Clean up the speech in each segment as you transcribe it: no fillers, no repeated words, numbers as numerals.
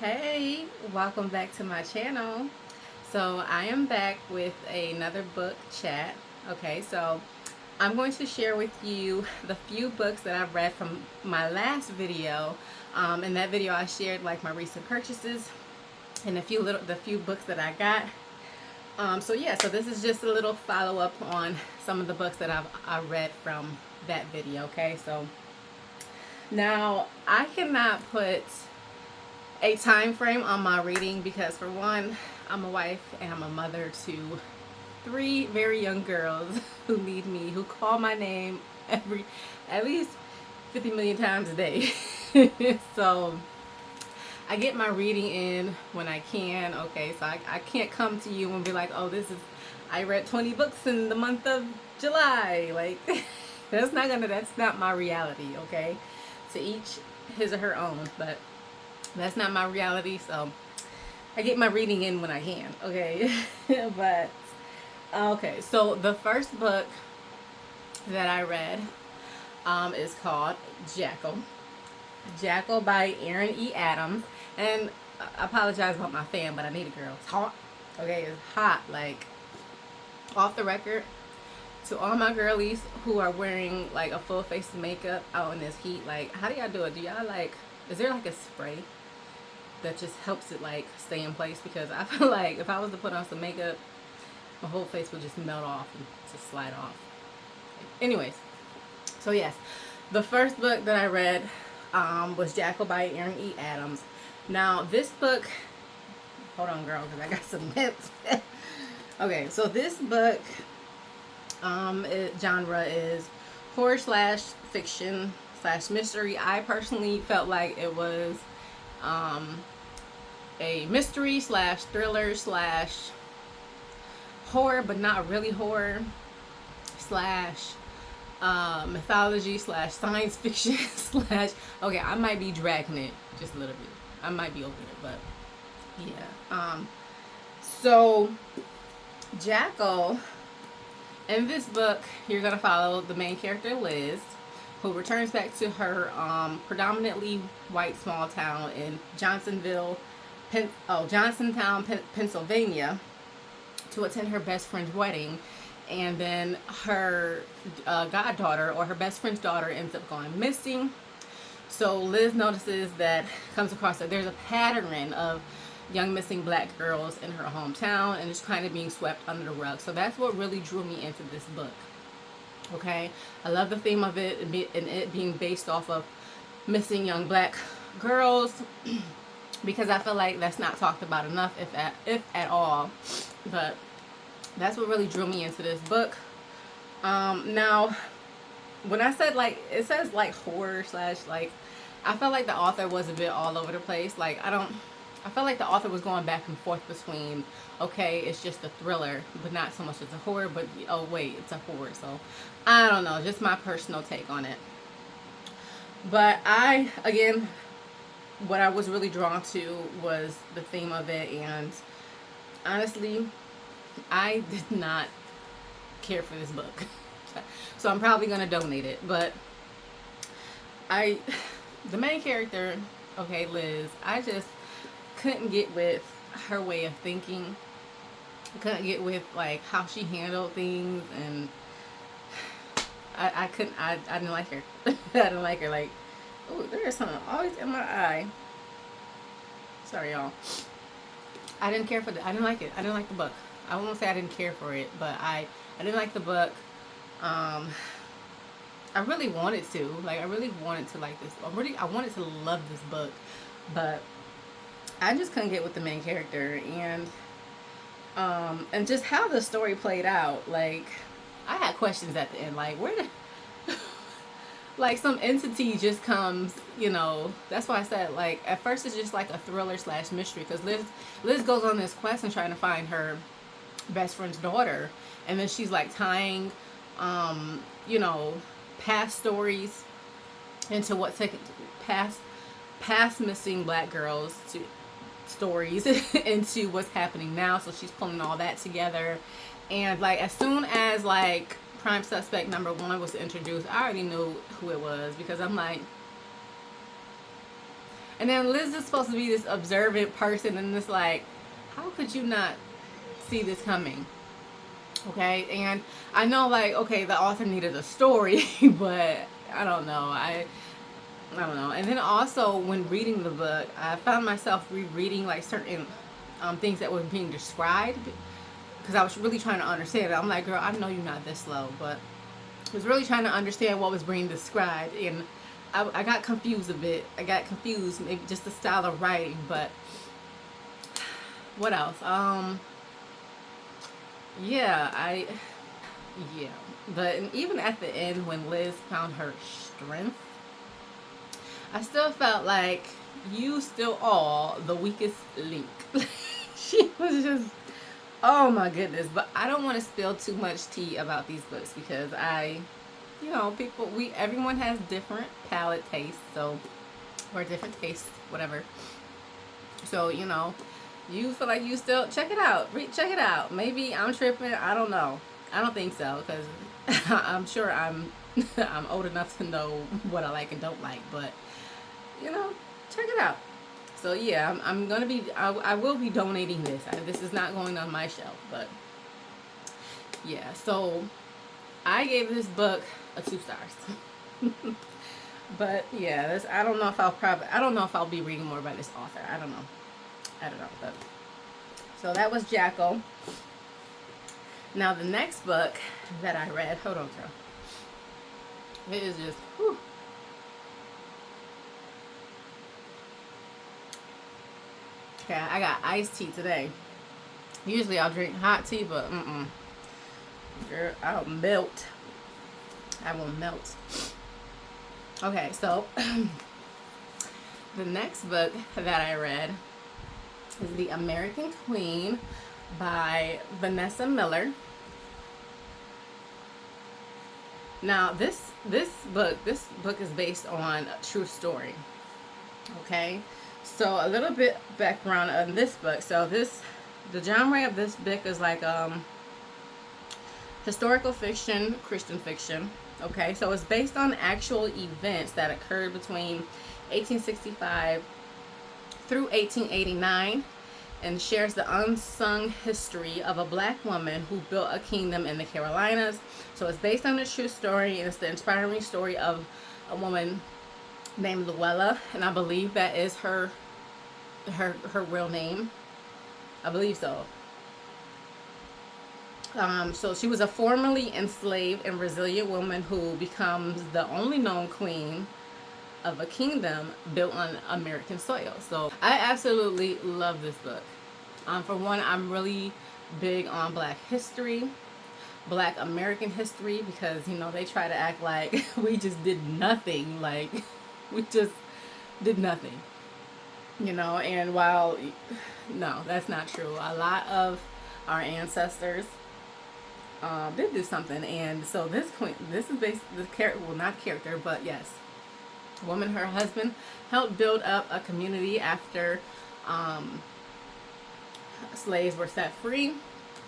Hey, welcome back to my channel. So I am back with another book chat. Okay, so I'm going to share with you the few books that I've read from my last video. In that video I shared like my recent purchases and the few books that I got. So this is just a little follow up on some of the books that I read from that video. Okay, so now I cannot put a time frame on my reading because, for one, I'm a wife and I'm a mother to three very young girls who need me, who call my name at least 50 million times a day. So I get my reading in when I can. Okay, so I can't come to you and be like, oh, I read 20 books in the month of July. Like, that's not my reality. Okay, to each his or her own, but that's not my reality. So I get my reading in when I can. Okay, but okay. So the first book that I read is called Jackal. Jackal by Erin E. Adams. And I apologize about my fan, but I need a girl. It's hot. Okay, it's hot. Like, off the record, to all my girlies who are wearing like a full face of makeup out in this heat, like, how do y'all do it? Do y'all like, is there like a spray that just helps it like stay in place? Because I feel like if I was to put on some makeup, my whole face would just melt off and just slide off. Anyways, so yes, the first book that I read was Jackal by Erin E. Adams. Now this book, hold on girl, because I got some lips. Okay, so this book genre is horror slash fiction slash mystery. I personally felt like it was a mystery slash thriller slash horror, but not really horror, slash mythology slash science fiction slash, okay, I might be dragging it just a little bit. I might be over it, but yeah. So Jackal, in this book, you're gonna follow the main character Liz, who returns back to her predominantly white small town in Johnsontown, Pennsylvania, to attend her best friend's wedding. And then her goddaughter, or her best friend's daughter, ends up going missing. So Liz comes across that there's a pattern of young missing black girls in her hometown, and it's kind of being swept under the rug. So that's what really drew me into this book. Okay, I love the theme of it and it being based off of missing young black girls, because I feel like that's not talked about enough, if at all. But that's what really drew me into this book. Now, when I said like, it says like horror slash like, I felt like the author was a bit all over the place. Like, I felt like the author was going back and forth between, okay, it's just a thriller, but not so much as a horror, but oh wait, it's a horror. So I don't know, just my personal take on it. But again, what I was really drawn to was the theme of it, and honestly, I did not care for this book. So I'm probably gonna donate it. But the main character, okay, Liz, I just couldn't get with her way of thinking. I couldn't get with like how she handled things, and I couldn't. I didn't like her. I didn't like her. Like, oh, there's something always in my eye. Sorry, y'all. I didn't care for I didn't like it. I didn't like the book. I won't say I didn't care for it, but I didn't like the book. I really wanted to. Like, I really wanted to like this. I wanted to love this book, but I just couldn't get with the main character, and just how the story played out. Like, I had questions at the end. Like, where did like some entity just comes, that's why I said, like, at first it's just like a thriller slash mystery, because Liz goes on this quest and trying to find her best friend's daughter, and then she's like tying you know past stories into past missing black girls to stories into what's happening now. So she's pulling all that together, and like as soon as like prime suspect number one was introduced, I already knew who it was, because I'm like, And then Liz is supposed to be this observant person, and it's like, how could you not see this coming? Okay, and I know, like, okay, the author needed a story, but I don't know. I don't know. And then also, when reading the book, I found myself rereading like certain things that were being described because I was really trying to understand it. I'm like, girl, I know you're not this slow, but I was really trying to understand what was being described, and I got confused a bit. I got confused, maybe just the style of writing, but what else? Yeah, yeah. But even at the end, when Liz found her strength, I still felt like you still are the weakest link. She was just, oh my goodness. But I don't want to spill too much tea about these books because everyone has different palate tastes, so, or different tastes, whatever. So, you feel like you still check it out. Check it out. Maybe I'm tripping. I don't know. I don't think so because I'm sure I'm old enough to know what I like and don't like. But check it out. So yeah, I'm gonna be. I will be donating this. This is not going on my shelf, but yeah. So I gave this book a 2 stars. But yeah, I don't know if I don't know if I'll be reading more by this author. I don't know. But so that was Jacko. Now the next book that I read, hold on, girl. It is just, whew. Okay, I got iced tea today. Usually I'll drink hot tea, but girl, I'll melt. I will melt. Okay, so the next book that I read is The American Queen by Vanessa Miller. Now this book is based on a true story. Okay, so a little bit background on this book. So the genre of this book is like historical fiction, Christian fiction. Okay, so it's based on actual events that occurred between 1865 through 1889 and shares the unsung history of a black woman who built a kingdom in the Carolinas. So it's based on a true story, and it's the inspiring story of a woman named Luella, and I believe that is her real name. I believe so. So she was a formerly enslaved and resilient woman who becomes the only known queen of a kingdom built on American soil. So I absolutely love this book. For one, I'm really big on Black history, Black American history, because they try to act like we just did nothing, like we just did nothing, and while no, that's not true. A lot of our ancestors did do something, and so this is based the character, well, not character, but yes, woman, her husband helped build up a community after slaves were set free.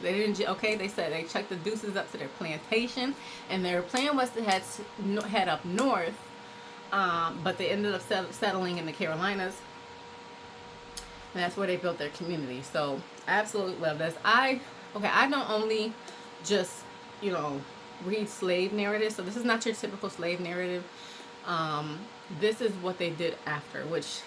They didn't. Okay, they said they checked the deuces up to their plantation, and their plan was to head up north, but they ended up settling in the Carolinas, and that's where they built their community. So I absolutely love this. I don't only just read slave narratives, so this is not your typical slave narrative. This is what they did after, which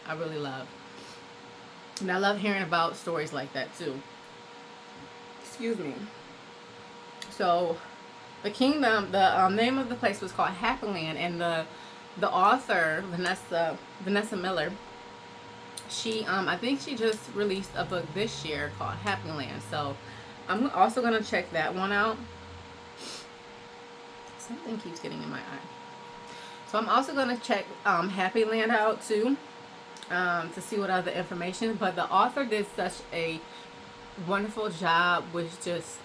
I really love. And I love hearing about stories like that too. Excuse me. So the kingdom, the name of the place was called Happy Land, and the author Vanessa Miller, she I think she just released a book this year called Happy Land. So I'm also gonna check that one out. Something keeps getting in my eye. So I'm also gonna check Happy Land out too, to see what other information. But the author did such a wonderful job with just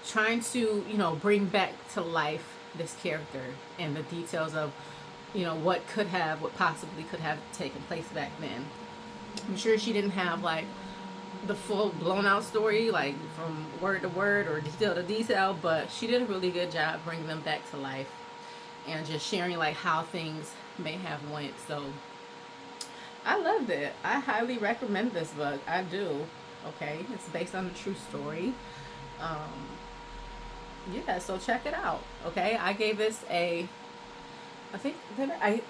trying to bring back to life this character and the details of what possibly could have taken place back then. I'm sure she didn't have like the full blown out story, like from word to word or detail to detail, but she did a really good job bringing them back to life and just sharing like how things may have went. So I loved it. I highly recommend this book. I do. Okay, it's based on a true story. Um, yeah, so check it out. Okay, I gave this a. I think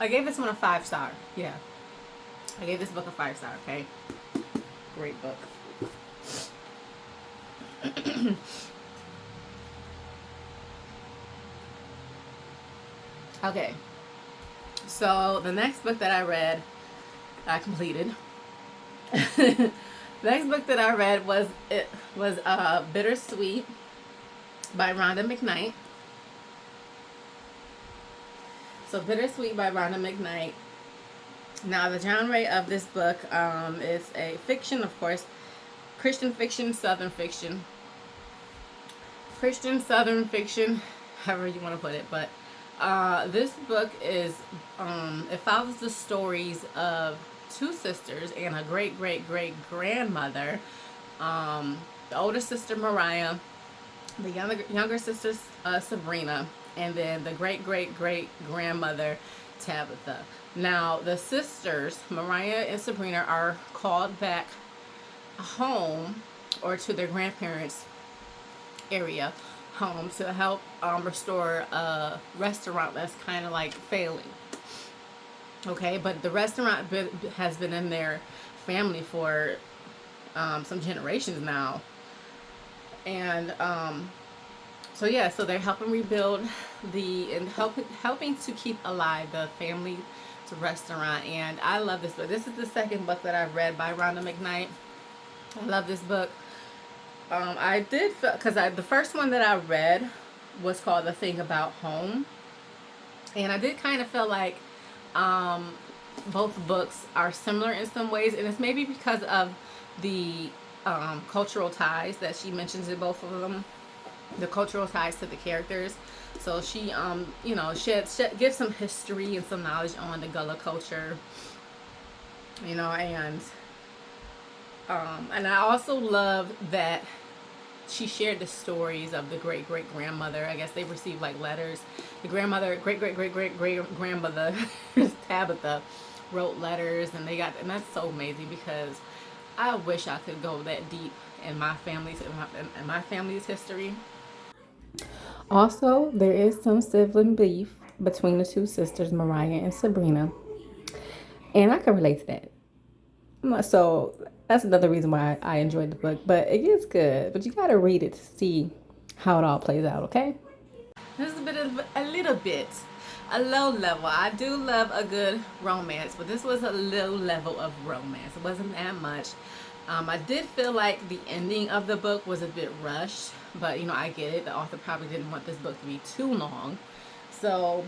I gave this one a 5 star. Yeah, I gave this book a 5 star. Okay, great book. Okay, so the next book that I read, I completed. The next book that I read was Bittersweet by Rhonda McKnight. So Bittersweet by Rhonda McKnight. Now the genre of this book is a fiction, of course, Christian fiction, Southern fiction. Christian Southern fiction, however you want to put it. But this book is, it follows the stories of two sisters and a great great great grandmother. The older sister Mariah, the younger sister Sabrina, and then the great great great grandmother Tabitha. Now the sisters Mariah and Sabrina are called back home or to their grandparents' area home to help restore a restaurant that's kind of like failing. Okay, but the restaurant has been in their family for some generations now, and so yeah, so they're helping rebuild and helping to keep alive the family restaurant. And I love this book. This is the second book that I've read by Rhonda McKnight. I love this book. I did because the first one that I read was called The Thing About Home, and I did kind of feel like both books are similar in some ways, and it's maybe because of the cultural ties that she mentions in both of them, the cultural ties to the characters. So she she gives some history and some knowledge on the Gullah culture, and I also love that she shared the stories of the great great grandmother. I guess they received like letters. The grandmother, great great great great great grandmother, Tabitha, wrote letters, and and that's so amazing because I wish I could go that deep in my family's history. Also, there is some sibling beef between the two sisters, Mariah and Sabrina, and I can relate to that. So that's another reason why I enjoyed the book. But it gets good. But you gotta read it to see how it all plays out. Okay. This is a low level. I do love a good romance, but this was a low level of romance. It wasn't that much. I did feel like the ending of the book was a bit rushed, but I get it. The author probably didn't want this book to be too long. So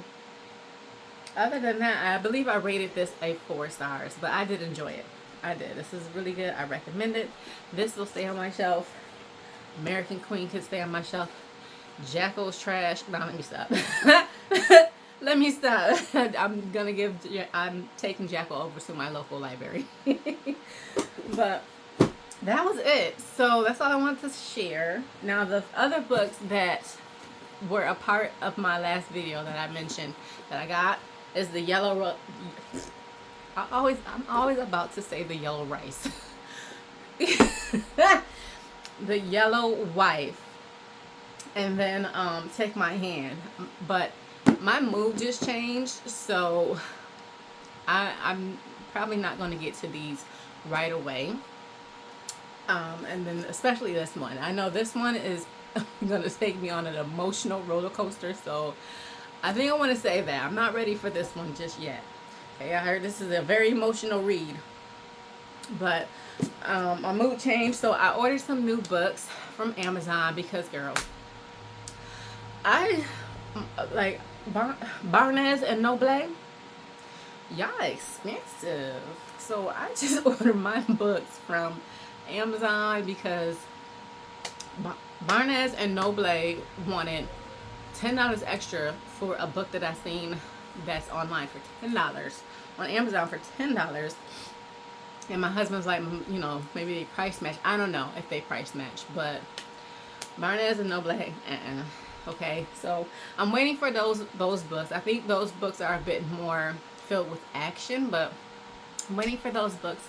other than that, I believe I rated this a 4 stars, but I did enjoy it. I did. This is really good. I recommend it. This will stay on my shelf. American Queen could stay on my shelf. Jackal's trash. No, let me stop. Let me stop. I'm taking Jackal over to my local library. But that was it. So that's all I wanted to share. Now the other books that were a part of my last video that I mentioned that I got is the I'm always about to say the yellow rice. The Yellow Wife. And then Take My Hand. But my mood just changed, so I'm probably not going to get to these right away. And then especially this one. I know this one is going to take me on an emotional roller coaster, so I think I want to say that I'm not ready for this one just yet. Okay, I heard this is a very emotional read, but my mood changed, so I ordered some new books from Amazon because, girl, I like Barnes and Noble. Y'all expensive, so I just ordered my books from Amazon because Barnes and Noble wanted $10 extra for a book that I seen that's online for $10 on Amazon for $10, and my husband's like, maybe they price match. I don't know if they price match, but Barnes and Noble, okay. So I'm waiting for those books. I think those books are a bit more filled with action, but I'm waiting for those books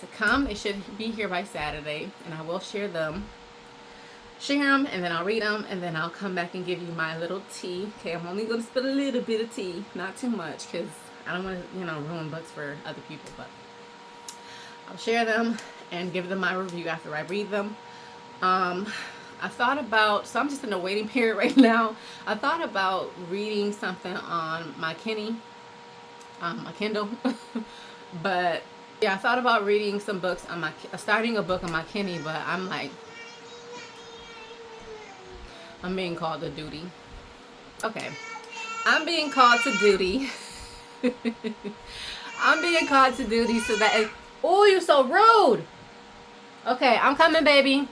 to come. It should be here by Saturday, and I will share them, and then I'll read them, and then I'll come back and give you my little tea. Okay, I'm only going to spill a little bit of tea, not too much, because I don't want to, ruin books for other people, but I'll share them and give them my review after I read them. I thought about, so I'm just in a waiting period right now. I thought about reading something on my my Kindle, but yeah, I thought about reading some books on starting a book on my Kindle, but I'm like, I'm being called to duty. Okay, I'm being called to duty. I'm being called to duty so that, oh, you're so rude. Okay, I'm coming, baby.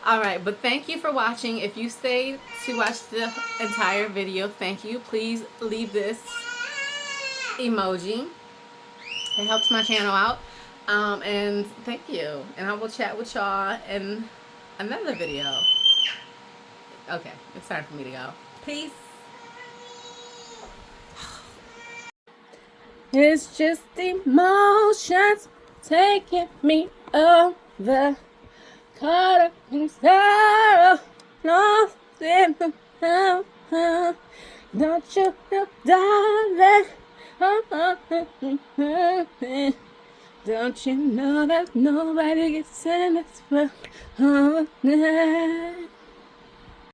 Alright, but thank you for watching. If you stayed to watch the entire video, thank you. Please leave this emoji. It helps my channel out. And thank you. And I will chat with y'all in another video. Okay, it's time for me to go. Peace. It's just emotions taking me over. Caught up in sorrow, lost in the house. Don't you know, darling? Don't you know that nobody gets in this world?